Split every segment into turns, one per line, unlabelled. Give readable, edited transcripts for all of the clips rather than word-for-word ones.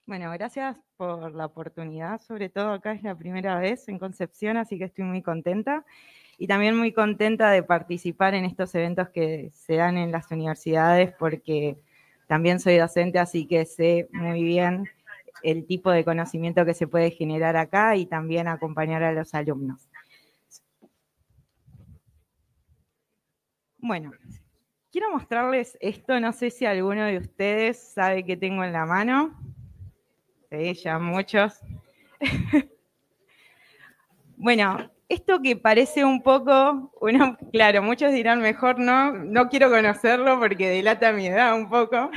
Bueno, gracias por la oportunidad, sobre todo acá es la primera vez en Concepción, así que estoy muy contenta. Y también muy contenta de participar en estos eventos que se dan en las universidades, porque también soy docente, así que sé muy bien el tipo de conocimiento que se puede generar acá y también acompañar a los alumnos. Bueno, quiero mostrarles esto, no sé si alguno de ustedes sabe qué tengo en la mano. Sí, ya muchos. Bueno, esto que parece un poco, bueno, claro, muchos dirán mejor no quiero conocerlo porque delata mi edad un poco.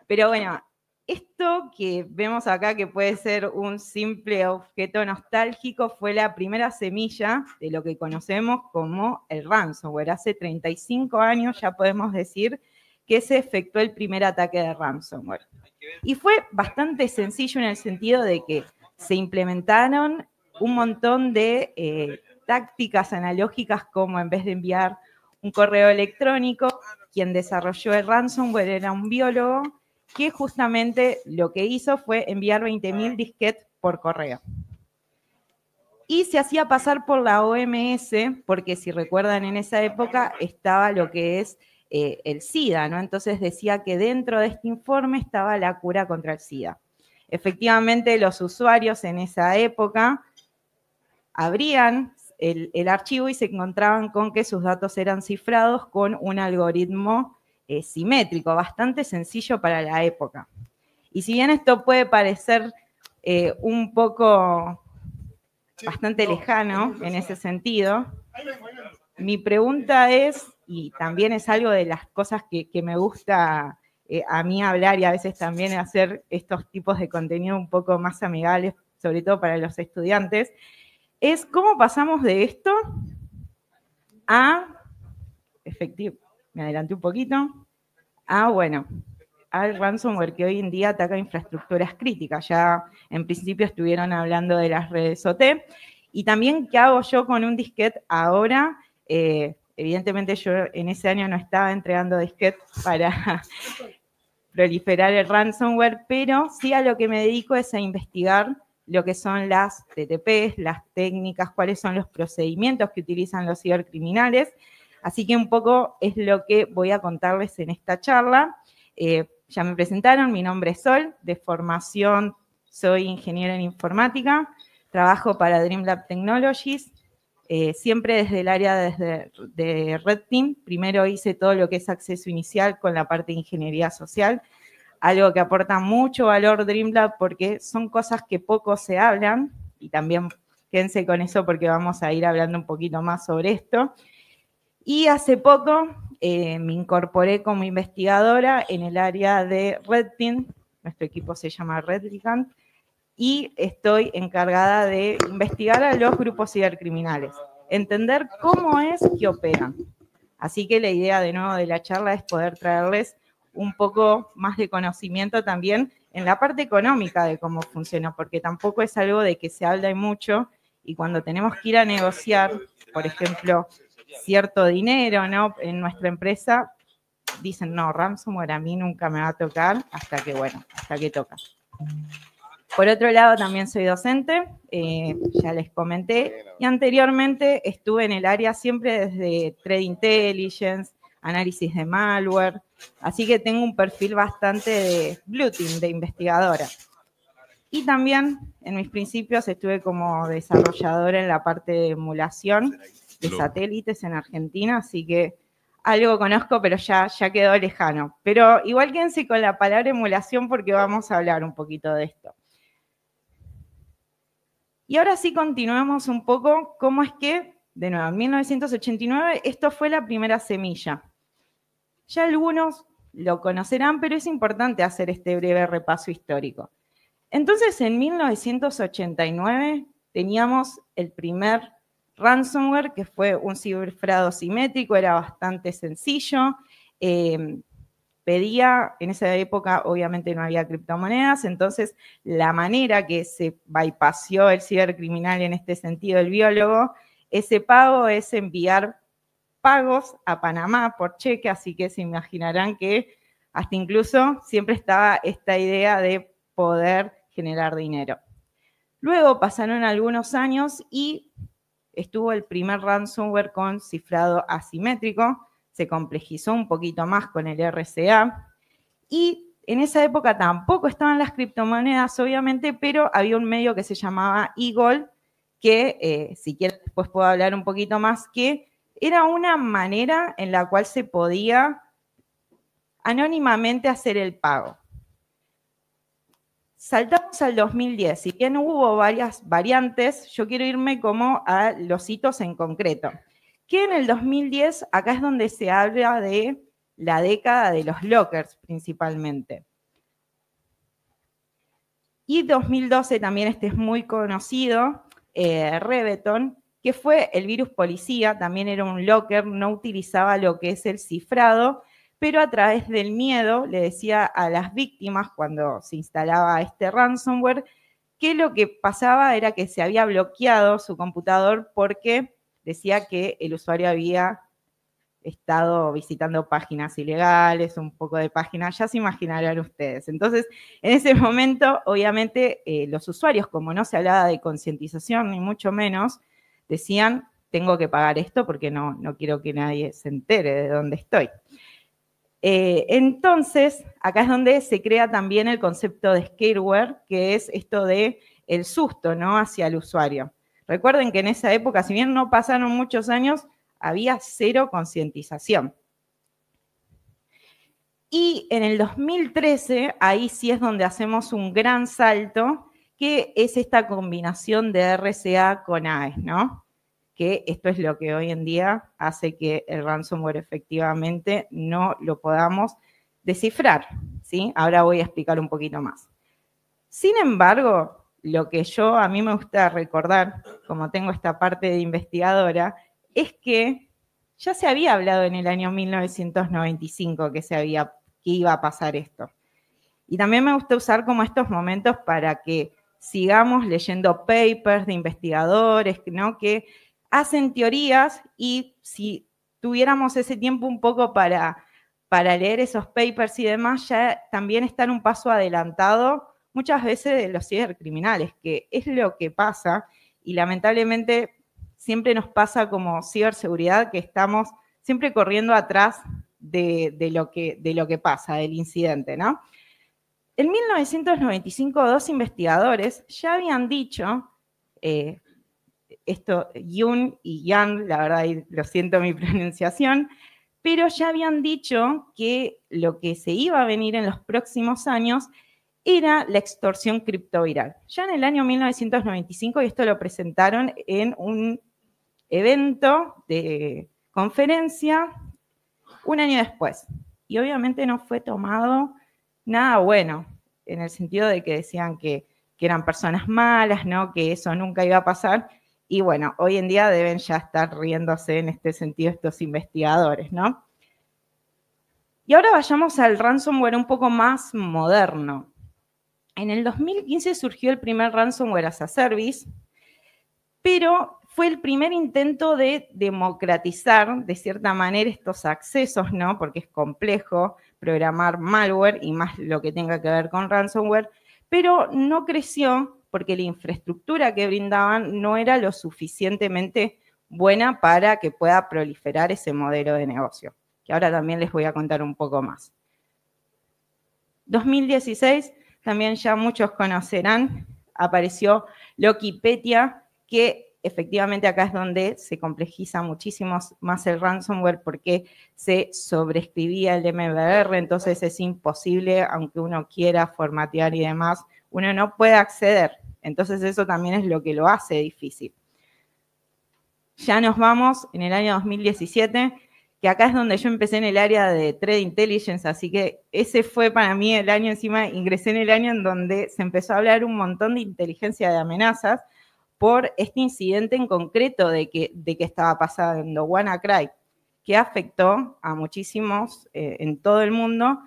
Pero bueno, esto que vemos acá, que puede ser un simple objeto nostálgico, fue la primera semilla de lo que conocemos como el ransomware. Hace 35 años ya podemos decir que se efectuó el primer ataque de ransomware. Y fue bastante sencillo en el sentido de que se implementaron un montón de tácticas analógicas, como en vez de enviar un correo electrónico, quien desarrolló el ransomware era un biólogo que justamente lo que hizo fue enviar 20.000 disquetes por correo. Y se hacía pasar por la OMS, porque si recuerdan en esa época estaba lo que es el SIDA, ¿no? Entonces decía que dentro de este informe estaba la cura contra el SIDA. Efectivamente, los usuarios en esa época abrían el archivo y se encontraban con que sus datos eran cifrados con un algoritmo simétrico, bastante sencillo para la época. Y si bien esto puede parecer un poco bastante lejano en ese sentido, mi pregunta es, y también es algo de las cosas que me gusta a mí hablar y a veces también hacer estos tipos de contenido un poco más amigables, sobre todo para los estudiantes, es cómo pasamos de esto a, me adelanté un poquito, bueno, al ransomware que hoy en día ataca infraestructuras críticas. Ya en principio estuvieron hablando de las redes OT. Y también, ¿qué hago yo con un disquete ahora? Evidentemente yo en ese año no estaba entregando disquetes para proliferar el ransomware, pero sí a lo que me dedico es a investigar lo que son las TTPs, las técnicas, cuáles son los procedimientos que utilizan los cibercriminales. Así que un poco es lo que voy a contarles en esta charla. Ya me presentaron, mi nombre es Sol, de formación soy ingeniera en informática, trabajo para Dreamlab Technologies, siempre desde el área de Red Team. Primero hice todo lo que es acceso inicial con la parte de ingeniería social, algo que aporta mucho valor Dreamlab porque son cosas que poco se hablan, y también quédense con eso porque vamos a ir hablando un poquito más sobre esto. Y hace poco me incorporé como investigadora en el área de Red Team, nuestro equipo se llama Replicant, y estoy encargada de investigar a los grupos cibercriminales, entender cómo es que operan. Así que la idea de nuevo de la charla es poder traerles un poco más de conocimiento también en la parte económica de cómo funciona, porque tampoco es algo de que se habla mucho, y cuando tenemos que ir a negociar, por ejemplo, cierto dinero, ¿no? En nuestra empresa, dicen, no, ransomware a mí nunca me va a tocar hasta que toca. Por otro lado, también soy docente, ya les comenté, y anteriormente estuve en el área siempre desde Threat Intelligence, análisis de malware, así que tengo un perfil bastante de blue team, de investigadora. Y también, en mis principios, estuve como desarrolladora en la parte de emulación de satélites en Argentina, así que algo conozco, pero ya quedó lejano. Pero igual quédense con la palabra emulación porque vamos a hablar un poquito de esto. Y ahora sí continuamos un poco cómo es que, de nuevo, en 1989, esto fue la primera semilla. Ya algunos lo conocerán, pero es importante hacer este breve repaso histórico. Entonces, en 1989 teníamos el primer ransomware, que fue un cifrado simétrico, era bastante sencillo. Pedía, en esa época obviamente no había criptomonedas, entonces la manera que se bypassó el cibercriminal en este sentido, el biólogo, ese pago es enviar pagos a Panamá por cheque, así que se imaginarán que hasta incluso siempre estaba esta idea de poder generar dinero. Luego pasaron algunos años y estuvo el primer ransomware con cifrado asimétrico, se complejizó un poquito más con el RCA y en esa época tampoco estaban las criptomonedas, obviamente, pero había un medio que se llamaba eGold, que si quieres después puedo hablar un poquito más, que era una manera en la cual se podía anónimamente hacer el pago. Saltamos al 2010, si bien hubo varias variantes, yo quiero irme como a los hitos en concreto. Que en el 2010, acá es donde se habla de la década de los lockers principalmente. Y 2012 también este es muy conocido, Reveton, que fue el virus policía, también era un locker, no utilizaba lo que es el cifrado, pero a través del miedo le decía a las víctimas cuando se instalaba este ransomware que lo que pasaba era que se había bloqueado su computador porque decía que el usuario había estado visitando páginas ilegales, un poco de páginas, ya se imaginarán ustedes. Entonces, en ese momento, obviamente, los usuarios, como no se hablaba de concientización, ni mucho menos, decían, tengo que pagar esto porque no quiero que nadie se entere de dónde estoy. Entonces, acá es donde se crea también el concepto de scareware, que es esto de el susto, ¿no?, hacia el usuario. Recuerden que en esa época, si bien no pasaron muchos años, había cero concientización. Y en el 2013, ahí sí es donde hacemos un gran salto, que es esta combinación de RCA con AES, ¿no? Que esto es lo que hoy en día hace que el ransomware efectivamente no lo podamos descifrar, ¿sí? Ahora voy a explicar un poquito más. Sin embargo, lo que a mí me gusta recordar, como tengo esta parte de investigadora, es que ya se había hablado en el año 1995 que iba a pasar esto. Y también me gusta usar como estos momentos para que sigamos leyendo papers de investigadores, ¿no?, que hacen teorías y si tuviéramos ese tiempo un poco para leer esos papers y demás, ya también están un paso adelantado muchas veces de los cibercriminales, que es lo que pasa y lamentablemente siempre nos pasa como ciberseguridad que estamos siempre corriendo atrás de lo que pasa, del incidente, ¿no? En 1995, dos investigadores ya habían dicho, Yun y Yang, la verdad, lo siento mi pronunciación, pero ya habían dicho que lo que se iba a venir en los próximos años era la extorsión criptoviral. Ya en el año 1995, y esto lo presentaron en un evento de conferencia un año después. Y obviamente no fue tomado nada bueno, en el sentido de que decían que eran personas malas, ¿no?, que eso nunca iba a pasar. Y bueno, hoy en día deben ya estar riéndose en este sentido estos investigadores, ¿no? Y ahora vayamos al ransomware un poco más moderno. En el 2015 surgió el primer ransomware as a service, pero fue el primer intento de democratizar, de cierta manera, estos accesos, ¿no?, porque es complejo programar malware y más lo que tenga que ver con ransomware, pero no creció porque la infraestructura que brindaban no era lo suficientemente buena para que pueda proliferar ese modelo de negocio, que ahora también les voy a contar un poco más. 2016, también ya muchos conocerán, apareció Lokipedia, que efectivamente acá es donde se complejiza muchísimo más el ransomware porque se sobreescribía el MBR, entonces es imposible, aunque uno quiera formatear y demás, uno no puede acceder. Entonces eso también es lo que lo hace difícil. Ya nos vamos en el año 2017, que acá es donde yo empecé en el área de Threat Intelligence, así que ese fue para mí el año, encima ingresé en el año en donde se empezó a hablar un montón de inteligencia de amenazas por este incidente en concreto de que estaba pasando, WannaCry, que afectó a muchísimos en todo el mundo,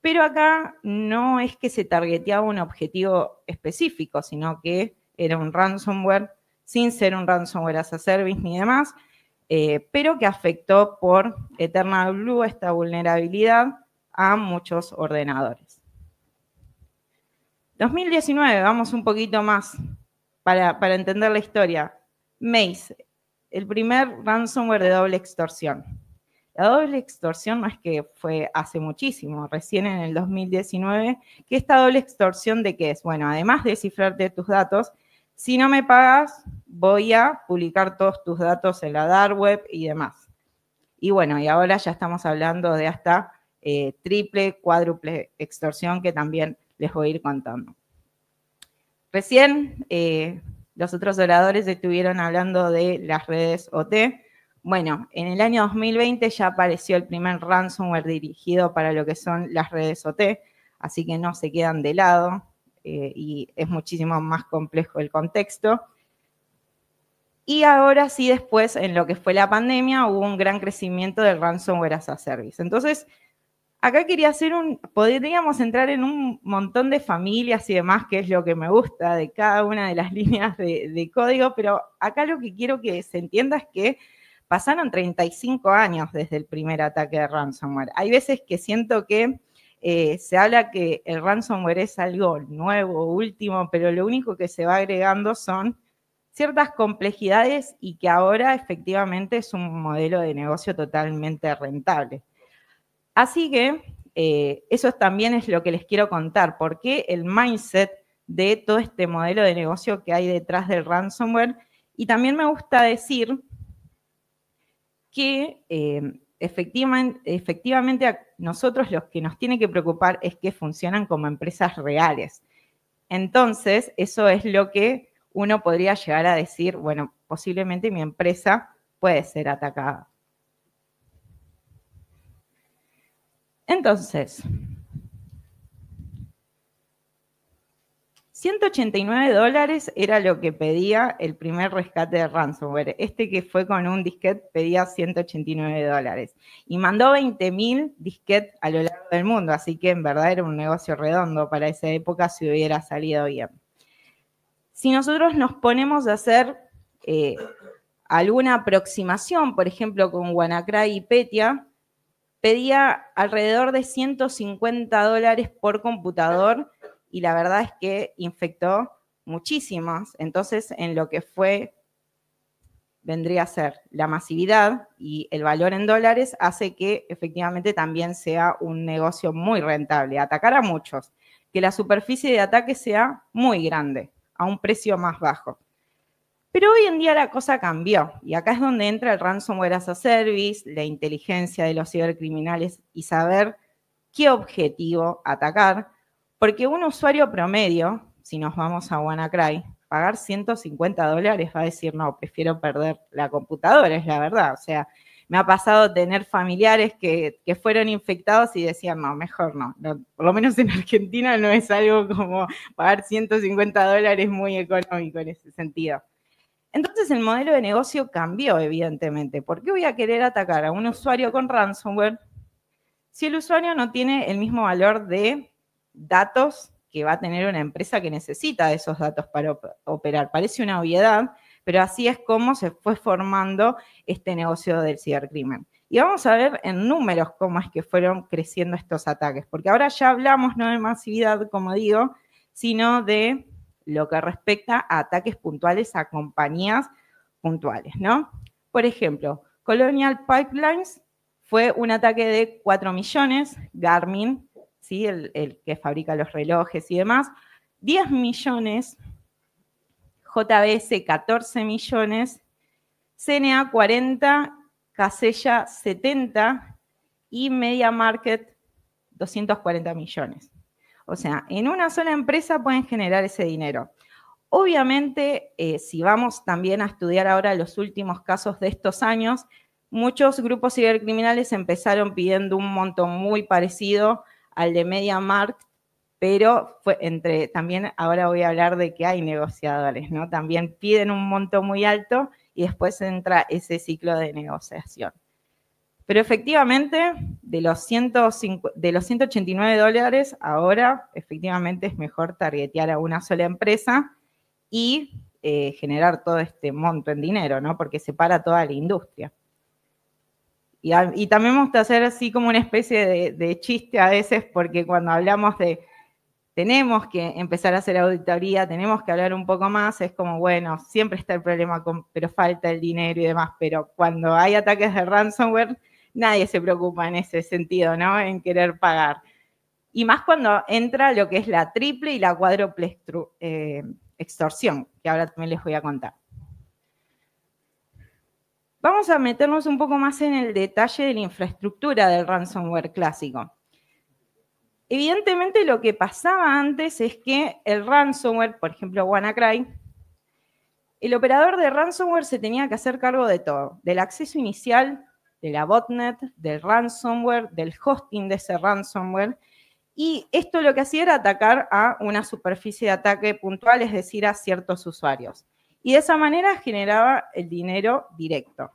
pero acá no es que se targeteaba un objetivo específico, sino que era un ransomware, sin ser un ransomware as a service ni demás, pero que afectó por Eternal Blue esta vulnerabilidad a muchos ordenadores. 2019, vamos un poquito más para entender la historia. Maze, el primer ransomware de doble extorsión. La doble extorsión no es que fue hace muchísimo, recién en el 2019, que esta doble extorsión de qué es, bueno, además de cifrarte tus datos, si no me pagas, voy a publicar todos tus datos en la dark web y demás. Y bueno, y ahora ya estamos hablando de hasta triple, cuádruple extorsión que también les voy a ir contando. Recién los otros oradores estuvieron hablando de las redes OT. Bueno, en el año 2020 ya apareció el primer ransomware dirigido para lo que son las redes OT, así que no se quedan de lado y es muchísimo más complejo el contexto. Y ahora sí, después, en lo que fue la pandemia, hubo un gran crecimiento del ransomware as a service. Entonces, acá quería hacer podríamos entrar en un montón de familias y demás, que es lo que me gusta de cada una de las líneas de código, pero acá lo que quiero que se entienda es que pasaron 35 años desde el primer ataque de ransomware. Hay veces que siento que se habla que el ransomware es algo nuevo, último, pero lo único que se va agregando son ciertas complejidades y que ahora efectivamente es un modelo de negocio totalmente rentable. Así que eso también es lo que les quiero contar, porque el mindset de todo este modelo de negocio que hay detrás del ransomware. Y también me gusta decir que efectivamente a nosotros lo que nos tiene que preocupar es que funcionan como empresas reales. Entonces, eso es lo que uno podría llegar a decir, bueno, posiblemente mi empresa puede ser atacada. Entonces, $189 era lo que pedía el primer rescate de ransomware. Este que fue con un disquete pedía $189 y mandó 20.000 disquetes a lo largo del mundo, así que en verdad era un negocio redondo para esa época si hubiera salido bien. Si nosotros nos ponemos a hacer alguna aproximación, por ejemplo, con WannaCry y Petya, pedía alrededor de $150 por computador y la verdad es que infectó muchísimas. Entonces, en lo que vendría a ser la masividad y el valor en dólares, hace que efectivamente también sea un negocio muy rentable, atacar a muchos, que la superficie de ataque sea muy grande, a un precio más bajo. Pero hoy en día la cosa cambió y acá es donde entra el ransomware as a service, la inteligencia de los cibercriminales y saber qué objetivo atacar, porque un usuario promedio, si nos vamos a WannaCry, pagar $150 va a decir, no, prefiero perder la computadora, es la verdad. O sea, me ha pasado tener familiares que fueron infectados y decían, no, mejor no. Por lo menos en Argentina no es algo como pagar $150 muy económico en ese sentido. Entonces el modelo de negocio cambió, evidentemente. ¿Por qué voy a querer atacar a un usuario con ransomware si el usuario no tiene el mismo valor de datos que va a tener una empresa que necesita de esos datos para operar? Parece una obviedad, pero así es como se fue formando este negocio del cibercrimen. Y vamos a ver en números cómo es que fueron creciendo estos ataques, porque ahora ya hablamos no de masividad, como digo, sino de lo que respecta a ataques puntuales a compañías puntuales, ¿no? Por ejemplo, Colonial Pipelines fue un ataque de 4 millones, Garmin, ¿sí? el que fabrica los relojes y demás, 10 millones, JBS 14 millones, CNA 40, Casella 70 y Media Market 240 millones. O sea, en una sola empresa pueden generar ese dinero. Obviamente, si vamos también a estudiar ahora los últimos casos de estos años, muchos grupos cibercriminales empezaron pidiendo un monto muy parecido al de MediaMarkt, pero también ahora voy a hablar de que hay negociadores, ¿no? También piden un monto muy alto y después entra ese ciclo de negociación. Pero efectivamente, de los $189, ahora efectivamente es mejor targetear a una sola empresa y generar todo este monto en dinero, ¿no? Porque separa toda la industria. Y también me gusta hacer así como una especie de chiste a veces, porque cuando hablamos de tenemos que empezar a hacer auditoría, tenemos que hablar un poco más, es como, bueno, siempre está el problema, pero falta el dinero y demás, pero cuando hay ataques de ransomware, nadie se preocupa en ese sentido, ¿no? En querer pagar. Y más cuando entra lo que es la triple y la cuádruple extorsión, que ahora también les voy a contar. Vamos a meternos un poco más en el detalle de la infraestructura del ransomware clásico. Evidentemente lo que pasaba antes es que el ransomware, por ejemplo WannaCry, el operador de ransomware se tenía que hacer cargo de todo, del acceso inicial, de la botnet, del ransomware, del hosting de ese ransomware, y esto lo que hacía era atacar a una superficie de ataque puntual, es decir, a ciertos usuarios. Y de esa manera generaba el dinero directo.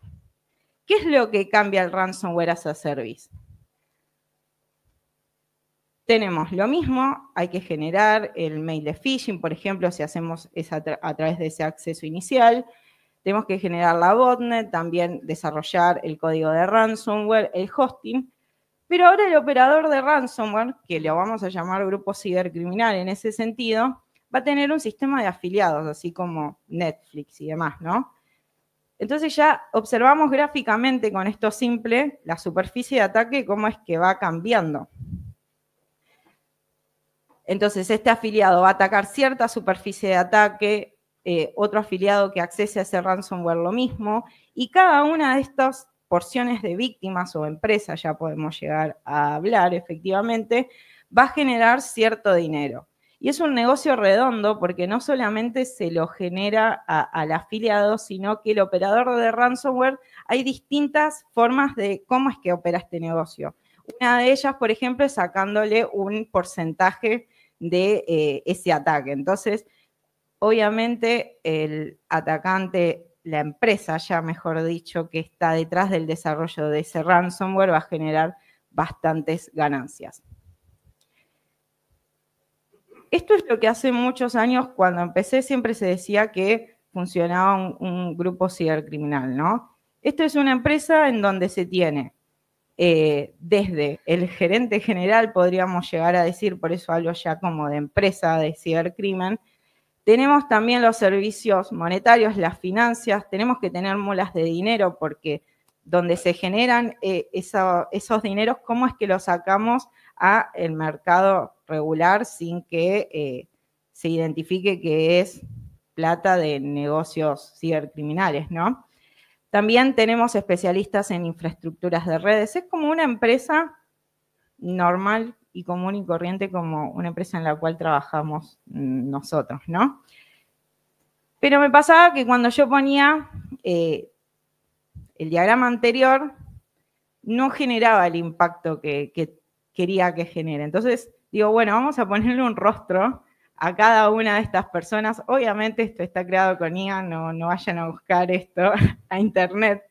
¿Qué es lo que cambia el ransomware as a service? Tenemos lo mismo, hay que generar el mail de phishing, por ejemplo, si hacemos a través de ese acceso inicial. Tenemos que generar la botnet, también desarrollar el código de ransomware, el hosting. Pero ahora el operador de ransomware, que lo vamos a llamar grupo cibercriminal en ese sentido, va a tener un sistema de afiliados, así como Netflix y demás, ¿no? Entonces ya observamos gráficamente con esto simple la superficie de ataque, cómo es que va cambiando. Entonces, este afiliado va a atacar cierta superficie de ataque, otro afiliado que accese a ese ransomware lo mismo, y cada una de estas porciones de víctimas o empresas, ya podemos llegar a hablar efectivamente, va a generar cierto dinero. Y es un negocio redondo porque no solamente se lo genera al afiliado, sino que el operador de ransomware, hay distintas formas de cómo es que opera este negocio. Una de ellas, por ejemplo, es sacándole un porcentaje de ese ataque. Entonces, obviamente, el atacante, la empresa, ya mejor dicho, que está detrás del desarrollo de ese ransomware, va a generar bastantes ganancias. Esto es lo que hace muchos años, cuando empecé, siempre se decía que funcionaba un grupo cibercriminal, ¿no? Esto es una empresa en donde se tiene desde el gerente general, podríamos llegar a decir, por eso hablo ya como de empresa de cibercrimen. Tenemos también los servicios monetarios, las finanzas, tenemos que tener mulas de dinero porque donde se generan esos dineros, ¿cómo es que los sacamos al mercado regular sin que se identifique que es plata de negocios cibercriminales, ¿no? También tenemos especialistas en infraestructuras de redes. Es como una empresa normal y común y corriente, como una empresa en la cual trabajamos nosotros, ¿no? Pero me pasaba que cuando yo ponía el diagrama anterior, no generaba el impacto que quería que genere. Entonces, digo, bueno, vamos a ponerle un rostro a cada una de estas personas. Obviamente esto está creado con IA, no vayan a buscar esto a internet.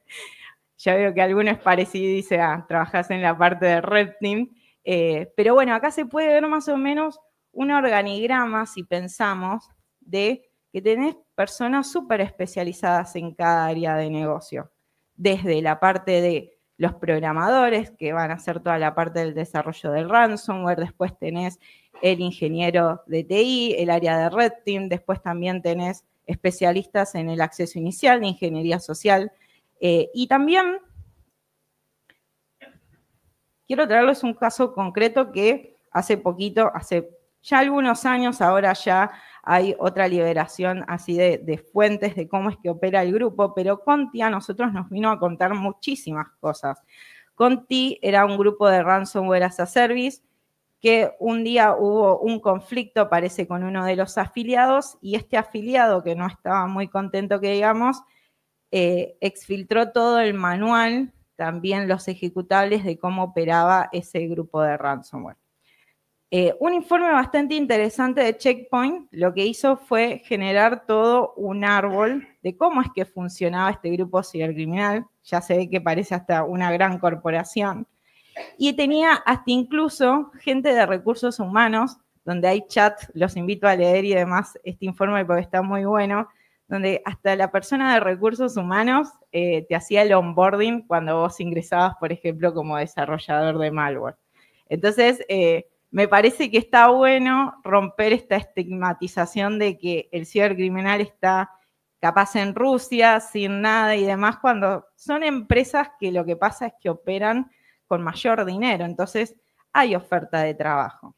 Ya veo que alguno es parecido y dice, trabajás en la parte de Red Team. Pero bueno, acá se puede ver más o menos un organigrama, si pensamos, de que tenés personas súper especializadas en cada área de negocio. Desde la parte de los programadores, que van a hacer toda la parte del desarrollo del ransomware, después tenés el ingeniero de TI, el área de Red Team, después también tenés especialistas en el acceso inicial, de ingeniería social, y también quiero traerles un caso concreto que hace poquito, hace ya algunos años, ahora ya hay otra liberación así de fuentes de cómo es que opera el grupo, pero Conti a nosotros nos vino a contar muchísimas cosas. Conti era un grupo de ransomware as a service que un día hubo un conflicto, parece, con uno de los afiliados, y este afiliado, que no estaba muy contento que digamos, exfiltró todo el manual, también los ejecutables de cómo operaba ese grupo de ransomware. Un informe bastante interesante de Checkpoint lo que hizo fue generar todo un árbol de cómo es que funcionaba este grupo cibercriminal. Ya se ve que parece hasta una gran corporación. Y tenía hasta incluso gente de recursos humanos, donde hay chat, los invito a leer y demás este informe porque está muy bueno, donde hasta la persona de recursos humanos te hacía el onboarding cuando vos ingresabas, por ejemplo, como desarrollador de malware. Entonces, me parece que está bueno romper esta estigmatización de que el cibercriminal está capaz en Rusia, sin nada y demás, cuando son empresas que lo que pasa es que operan con mayor dinero, entonces hay oferta de trabajo.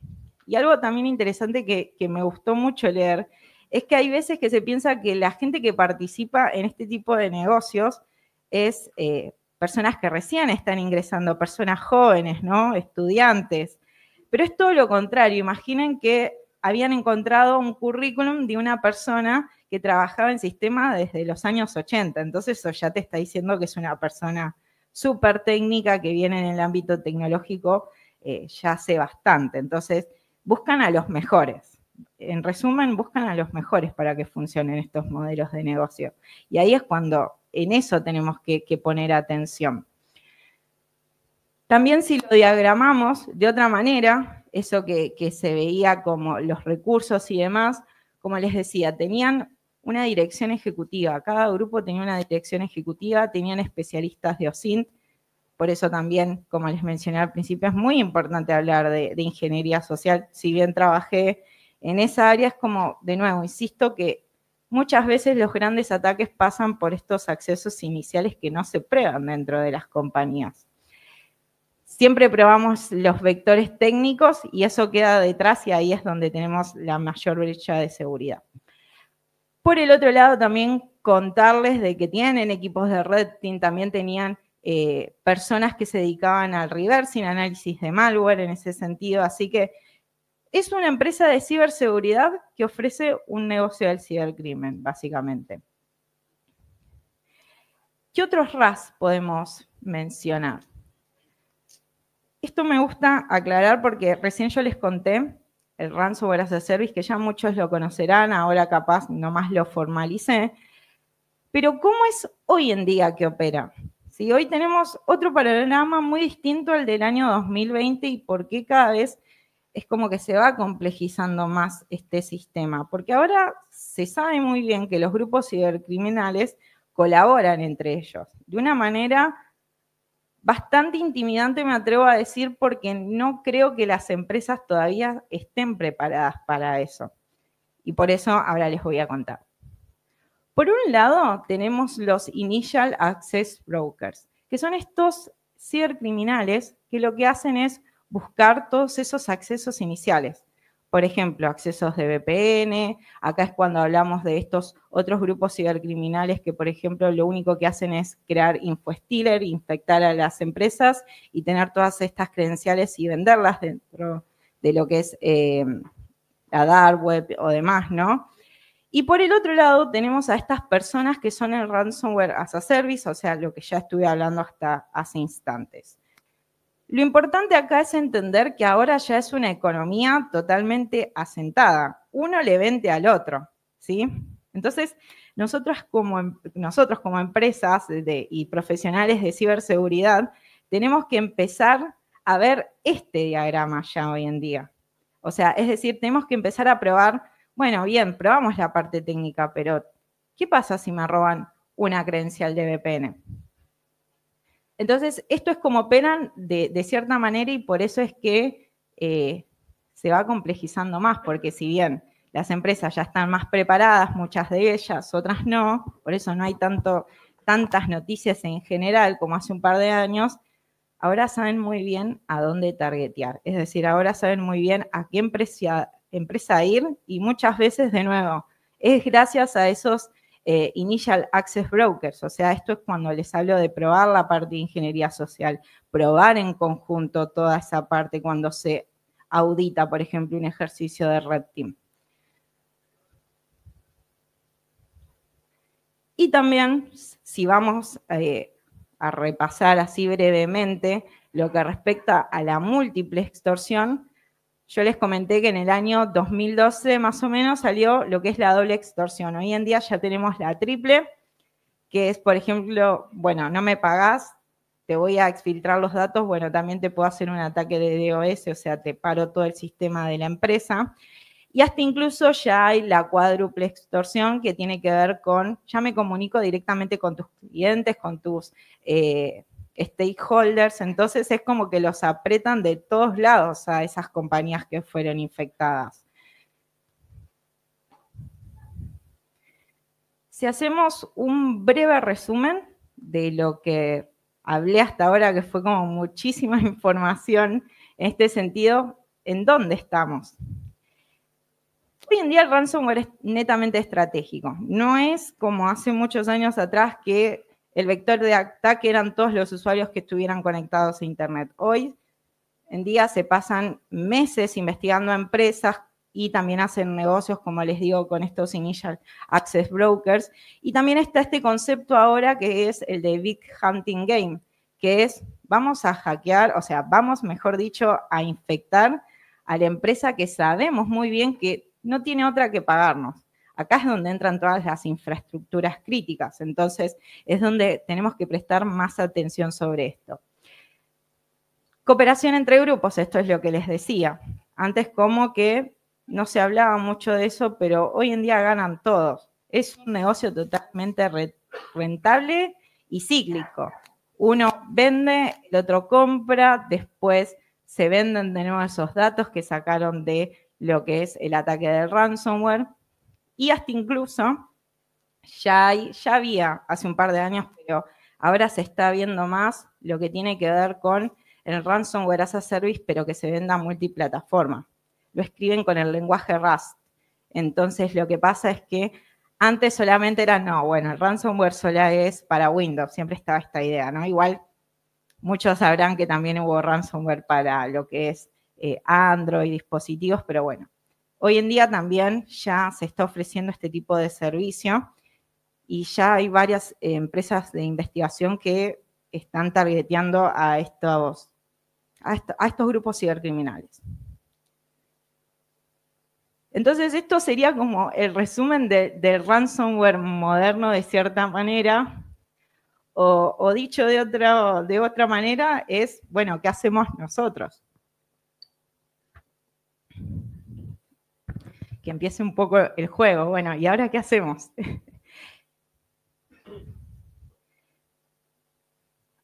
Y algo también interesante que me gustó mucho leer es que hay veces que se piensa que la gente que participa en este tipo de negocios es personas que recién están ingresando, personas jóvenes, ¿no? Estudiantes. Pero es todo lo contrario. Imaginen que habían encontrado un currículum de una persona que trabajaba en sistemas desde los años 80. Entonces eso ya te está diciendo que es una persona súper técnica que viene en el ámbito tecnológico ya hace bastante. Entonces buscan a los mejores. En resumen, buscan a los mejores para que funcionen estos modelos de negocio. Y ahí es cuando en eso tenemos que poner atención. También si lo diagramamos de otra manera, eso que se veía como los recursos y demás, como les decía, tenían una dirección ejecutiva. Cada grupo tenía una dirección ejecutiva, tenían especialistas de OSINT. Por eso también, como les mencioné al principio, es muy importante hablar de ingeniería social. Si bien trabajé en esa área, es como, de nuevo, insisto que muchas veces los grandes ataques pasan por estos accesos iniciales que no se prueban dentro de las compañías. Siempre probamos los vectores técnicos y eso queda detrás y ahí es donde tenemos la mayor brecha de seguridad. Por el otro lado, también contarles de que tienen equipos de Red Team, también tenían personas que se dedicaban al reversing, análisis de malware en ese sentido, así que es una empresa de ciberseguridad que ofrece un negocio del cibercrimen, básicamente. ¿Qué otros RAS podemos mencionar? Esto me gusta aclarar porque recién yo les conté el Ransomware as a Service, que ya muchos lo conocerán, ahora capaz nomás lo formalicé, pero ¿cómo es hoy en día que opera? ¿Sí? Hoy tenemos otro panorama muy distinto al del año 2020 y por qué cada vez es como que se va complejizando más este sistema, porque ahora se sabe muy bien que los grupos cibercriminales colaboran entre ellos, de una manera bastante intimidante, me atrevo a decir, porque no creo que las empresas todavía estén preparadas para eso. Y por eso ahora les voy a contar. Por un lado, tenemos los Initial Access Brokers, que son estos cibercriminales que lo que hacen es buscar todos esos accesos iniciales. Por ejemplo, accesos de VPN, acá es cuando hablamos de estos otros grupos cibercriminales que, por ejemplo, lo único que hacen es crear infostealer, infectar a las empresas y tener todas estas credenciales y venderlas dentro de lo que es la dark web o demás, ¿no? Y por el otro lado tenemos a estas personas que son el Ransomware as a Service, o sea, lo que ya estuve hablando hasta hace instantes. Lo importante acá es entender que ahora ya es una economía totalmente asentada. Uno le vende al otro, ¿sí? Entonces, nosotros como empresas y profesionales de ciberseguridad tenemos que empezar a ver este diagrama ya hoy en día. O sea, es decir, tenemos que empezar a probar, bueno, bien, probamos la parte técnica, pero ¿qué pasa si me roban una credencial de VPN? Entonces, esto es como operan de cierta manera y por eso es que se va complejizando más, porque si bien las empresas ya están más preparadas, muchas de ellas, otras no, por eso no hay tantas noticias en general como hace un par de años, ahora saben muy bien a dónde targetear. Es decir, ahora saben muy bien a qué empresa ir y muchas veces, de nuevo, es gracias a esos Initial Access Brokers, o sea, esto es cuando les hablo de probar la parte de ingeniería social, probar en conjunto toda esa parte cuando se audita, por ejemplo, un ejercicio de Red Team. Y también, si vamos a repasar así brevemente lo que respecta a la múltiple extorsión, yo les comenté que en el año 2012 más o menos salió lo que es la doble extorsión. Hoy en día ya tenemos la triple, que es, por ejemplo, bueno, no me pagás, te voy a exfiltrar los datos, bueno, también te puedo hacer un ataque de DOS, o sea, te paro todo el sistema de la empresa. Y hasta incluso ya hay la cuádruple extorsión que tiene que ver con, ya me comunico directamente con tus clientes, con tus stakeholders, entonces es como que los apretan de todos lados a esas compañías que fueron infectadas. Si hacemos un breve resumen de lo que hablé hasta ahora, que fue como muchísima información en este sentido, ¿en dónde estamos? Hoy en día el ransomware es netamente estratégico. No es como hace muchos años atrás que el vector de ataque eran todos los usuarios que estuvieran conectados a Internet. Hoy en día se pasan meses investigando a empresas y también hacen negocios, como les digo, con estos Initial Access Brokers. Y también está este concepto ahora que es el de Big Hunting Game, que es vamos a hackear, o sea, vamos, mejor dicho, a infectar a la empresa que sabemos muy bien que no tiene otra que pagarnos. Acá es donde entran todas las infraestructuras críticas, entonces es donde tenemos que prestar más atención sobre esto. Cooperación entre grupos, esto es lo que les decía. Antes como que no se hablaba mucho de eso, pero hoy en día ganan todos. Es un negocio totalmente rentable y cíclico. Uno vende, el otro compra, después se venden de nuevo esos datos que sacaron de lo que es el ataque del ransomware. Y hasta incluso ya había hace un par de años, pero ahora se está viendo más lo que tiene que ver con el ransomware as a service, pero que se venda multiplataforma. Lo escriben con el lenguaje Rust. Entonces, lo que pasa es que antes solamente era, no, bueno, el ransomware solo es para Windows, siempre estaba esta idea, ¿no? Igual, muchos sabrán que también hubo ransomware para lo que es Android, dispositivos, pero bueno. Hoy en día también ya se está ofreciendo este tipo de servicio y ya hay varias empresas de investigación que están targeteando a estos grupos cibercriminales. Entonces, esto sería como el resumen del ransomware moderno de cierta manera, o dicho de otra manera, es, bueno, ¿qué hacemos nosotros? Que empiece un poco el juego. Bueno, ¿y ahora qué hacemos?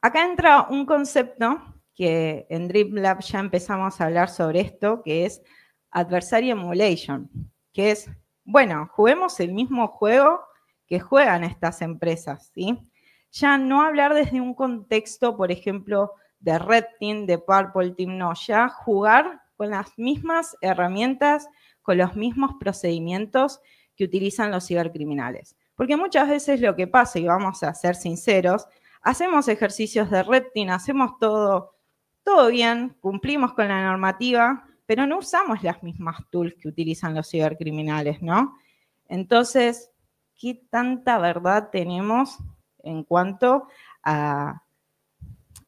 Acá entra un concepto que en DreamLab ya empezamos a hablar sobre esto, que es Adversary Emulation, que es, bueno, juguemos el mismo juego que juegan estas empresas, ¿sí? Ya no hablar desde un contexto, por ejemplo, de Red Team, de Purple Team, no, ya jugar con las mismas herramientas, con los mismos procedimientos que utilizan los cibercriminales. Porque muchas veces lo que pasa, y vamos a ser sinceros, hacemos ejercicios de Red Team, hacemos todo bien, cumplimos con la normativa, pero no usamos las mismas tools que utilizan los cibercriminales, ¿no? Entonces, ¿qué tanta verdad tenemos en cuanto a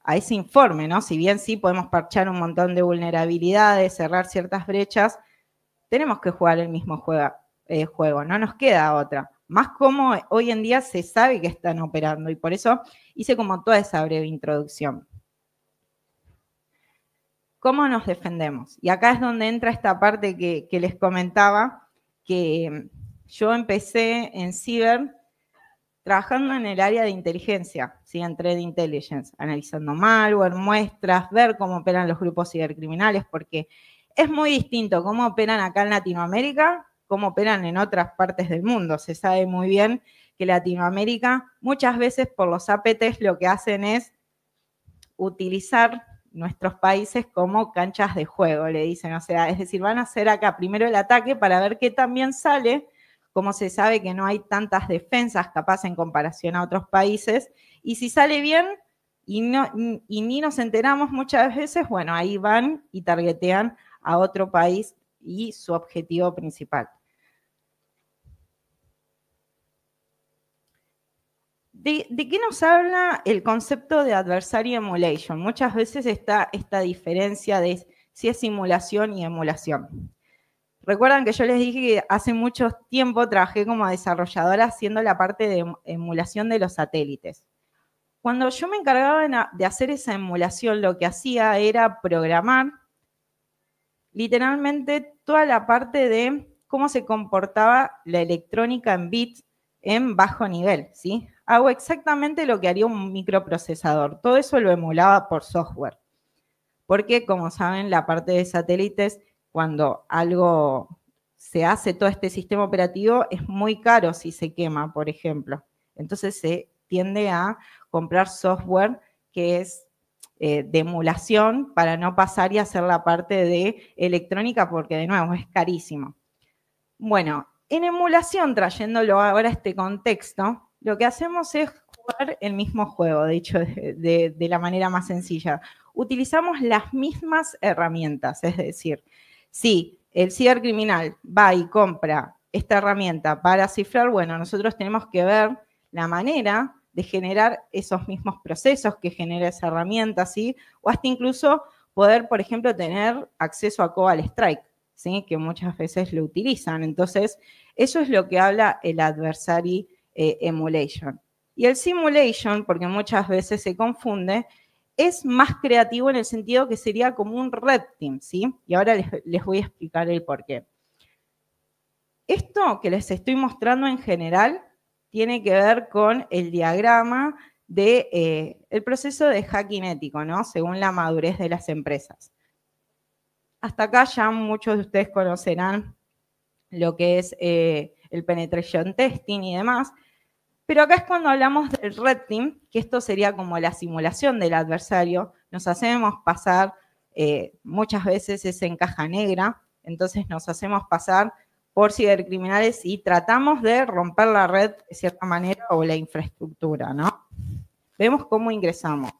ese informe, ¿no? Si bien sí podemos parchar un montón de vulnerabilidades, cerrar ciertas brechas, tenemos que jugar el mismo juego, no nos queda otra. Más como hoy en día se sabe que están operando y por eso hice como toda esa breve introducción. ¿Cómo nos defendemos? Y acá es donde entra esta parte que les comentaba, que yo empecé en ciber trabajando en el área de inteligencia, ¿sí? En Threat Intelligence, analizando malware, muestras, ver cómo operan los grupos cibercriminales, porque es muy distinto cómo operan acá en Latinoamérica, cómo operan en otras partes del mundo. Se sabe muy bien que Latinoamérica muchas veces por los APTs lo que hacen es utilizar nuestros países como canchas de juego, le dicen. O sea, es decir, van a hacer acá primero el ataque para ver qué también sale, como se sabe que no hay tantas defensas capaz en comparación a otros países, y si sale bien y ni nos enteramos muchas veces, bueno, ahí van y targetean a otro país y su objetivo principal. ¿De qué nos habla el concepto de adversary emulation? Muchas veces está esta diferencia de si es simulación y emulación. Recuerdan que yo les dije que hace mucho tiempo trabajé como desarrolladora haciendo la parte de emulación de los satélites. Cuando yo me encargaba de hacer esa emulación, lo que hacía era programar literalmente toda la parte de cómo se comportaba la electrónica en bits en bajo nivel, ¿sí? hago exactamente lo que haría un microprocesador. Todo eso lo emulaba por software. Porque, como saben, la parte de satélites, cuando algo se hace, todo este sistema operativo, es muy caro si se quema, por ejemplo. Entonces se tiende a comprar software que es de emulación para no pasar y hacer la parte de electrónica porque, de nuevo, es carísimo. Bueno, en emulación, trayéndolo ahora a este contexto, lo que hacemos es jugar el mismo juego, de hecho, de la manera más sencilla. Utilizamos las mismas herramientas, es decir, si el cibercriminal va y compra esta herramienta para cifrar, bueno, nosotros tenemos que ver la manera de generar esos mismos procesos que genera esa herramienta, ¿sí? O hasta incluso poder, por ejemplo, tener acceso a Cobalt Strike, ¿sí? Que muchas veces lo utilizan. Entonces, eso es lo que habla el adversary emulation. Y el simulation, porque muchas veces se confunde, es más creativo en el sentido que sería como un red team, ¿sí? Y ahora les voy a explicar el por qué. Esto que les estoy mostrando en general tiene que ver con el diagrama del proceso de hacking ético, ¿no? Según la madurez de las empresas. Hasta acá ya muchos de ustedes conocerán lo que es el penetration testing y demás, pero acá es cuando hablamos del red team, que esto sería como la simulación del adversario. Nos hacemos pasar, muchas veces es en caja negra, entonces nos hacemos pasar por cibercriminales y tratamos de romper la red de cierta manera o la infraestructura, ¿no? Vemos cómo ingresamos.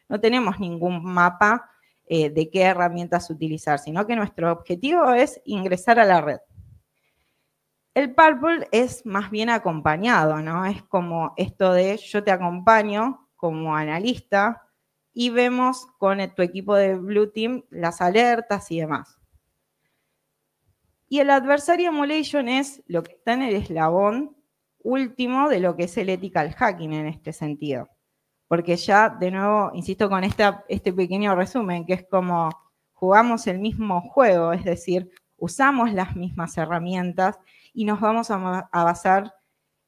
No tenemos ningún mapa de qué herramientas utilizar, sino que nuestro objetivo es ingresar a la red. El purple es más bien acompañado, ¿no? Es como esto de yo te acompaño como analista y vemos con tu equipo de Blue Team las alertas y demás. Y el adversary emulation es lo que está en el eslabón último de lo que es el ethical hacking en este sentido. Porque ya, de nuevo, insisto con este pequeño resumen, que es como jugamos el mismo juego, es decir, usamos las mismas herramientas y nos vamos a basar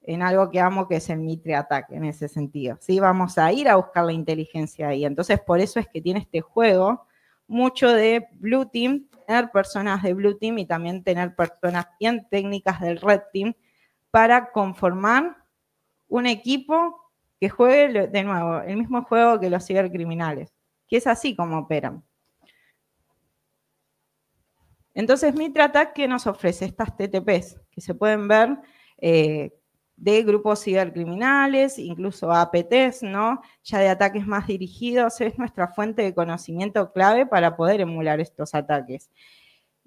en algo que amo, que es el Mitre Attack, en ese sentido. ¿Sí? Vamos a ir a buscar la inteligencia ahí. Entonces, por eso es que tiene este juego mucho de Blue Team, tener personas de Blue Team y también tener personas bien técnicas del Red Team para conformar un equipo que juegue, de nuevo, el mismo juego que los cibercriminales, que es así como operan. Entonces, Mitre Attack, ¿qué nos ofrece? Estas TTPs, que se pueden ver de grupos cibercriminales, incluso APTs, ¿no? Ya de ataques más dirigidos, es nuestra fuente de conocimiento clave para poder emular estos ataques.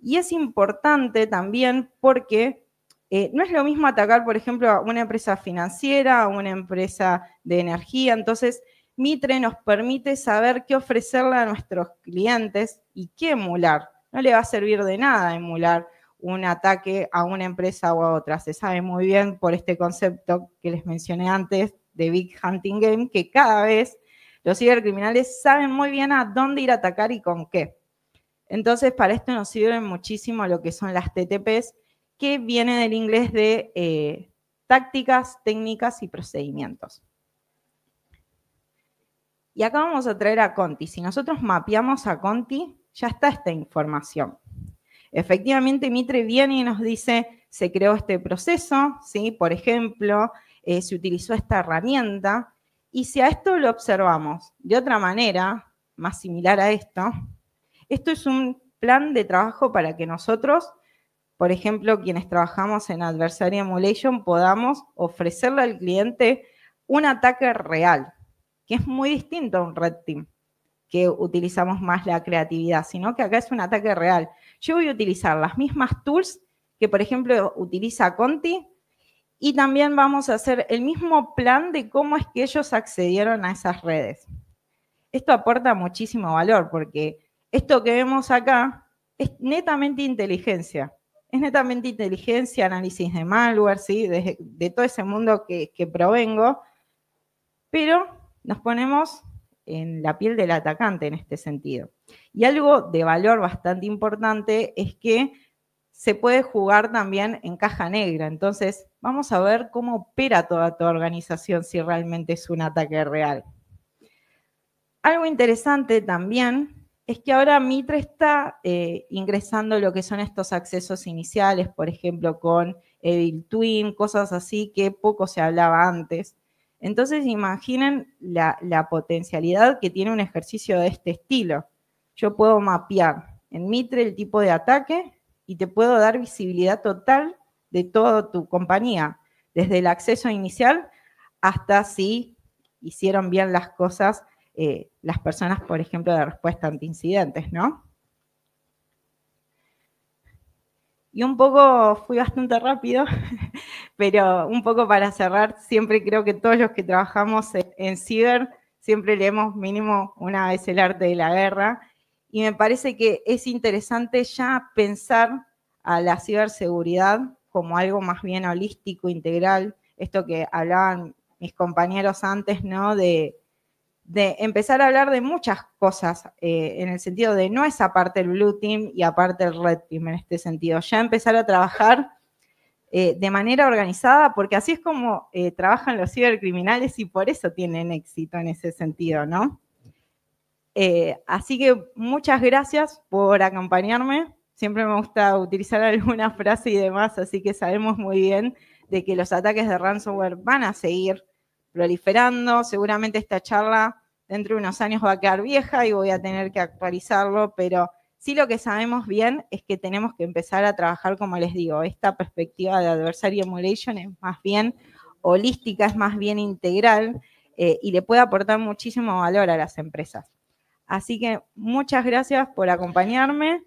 Y es importante también porque no es lo mismo atacar, por ejemplo, a una empresa financiera, a una empresa de energía. Entonces, Mitre nos permite saber qué ofrecerle a nuestros clientes y qué emular. No le va a servir de nada emular un ataque a una empresa o a otra. Se sabe muy bien por este concepto que les mencioné antes de Big Hunting Game, que cada vez los cibercriminales saben muy bien a dónde ir a atacar y con qué. Entonces, para esto nos sirven muchísimo lo que son las TTPs, que viene del inglés de tácticas, técnicas y procedimientos. Y acá vamos a traer a Conti. Si nosotros mapeamos a Conti, ya está esta información. Efectivamente, Mitre viene y nos dice, se creó este proceso, ¿sí? Por ejemplo, se utilizó esta herramienta, y si a esto lo observamos de otra manera, más similar a esto es un plan de trabajo para que nosotros, por ejemplo, quienes trabajamos en Adversary Emulation, podamos ofrecerle al cliente un ataque real, que es muy distinto a un Red Team, que utilizamos más la creatividad, sino que acá es un ataque real. Yo voy a utilizar las mismas tools que, por ejemplo, utiliza Conti, y también vamos a hacer el mismo plan de cómo es que ellos accedieron a esas redes. Esto aporta muchísimo valor, porque esto que vemos acá es netamente inteligencia. Es netamente inteligencia, análisis de malware, ¿sí? de todo ese mundo que provengo, pero nos ponemos en la piel del atacante en este sentido. Y algo de valor bastante importante es que se puede jugar también en caja negra. Entonces, vamos a ver cómo opera toda tu organización si realmente es un ataque real. Algo interesante también es que ahora Mitre está ingresando lo que son estos accesos iniciales, por ejemplo, con Evil Twin, cosas así que poco se hablaba antes. Entonces, imaginen la potencialidad que tiene un ejercicio de este estilo. Yo puedo mapear en Mitre el tipo de ataque y te puedo dar visibilidad total de toda tu compañía, desde el acceso inicial hasta si hicieron bien las cosas las personas, por ejemplo, de respuesta ante incidentes, ¿no? Y un poco, fui bastante rápido, pero un poco para cerrar, siempre creo que todos los que trabajamos en ciber, siempre leemos mínimo una vez El arte de la guerra, y me parece que es interesante ya pensar a la ciberseguridad como algo más bien holístico, integral, esto que hablaban mis compañeros antes, ¿no? De empezar a hablar de muchas cosas, en el sentido de no es aparte el Blue Team y aparte el Red Team en este sentido, ya empezar a trabajar de manera organizada, porque así es como trabajan los cibercriminales y por eso tienen éxito en ese sentido, ¿no? Así que muchas gracias por acompañarme, siempre me gusta utilizar alguna frase y demás, así que sabemos muy bien de que los ataques de ransomware van a seguir proliferando, seguramente esta charla dentro de unos años va a quedar vieja y voy a tener que actualizarlo, pero sí lo que sabemos bien es que tenemos que empezar a trabajar, como les digo, esta perspectiva de adversary emulation es más bien holística, es más bien integral y le puede aportar muchísimo valor a las empresas. Así que muchas gracias por acompañarme.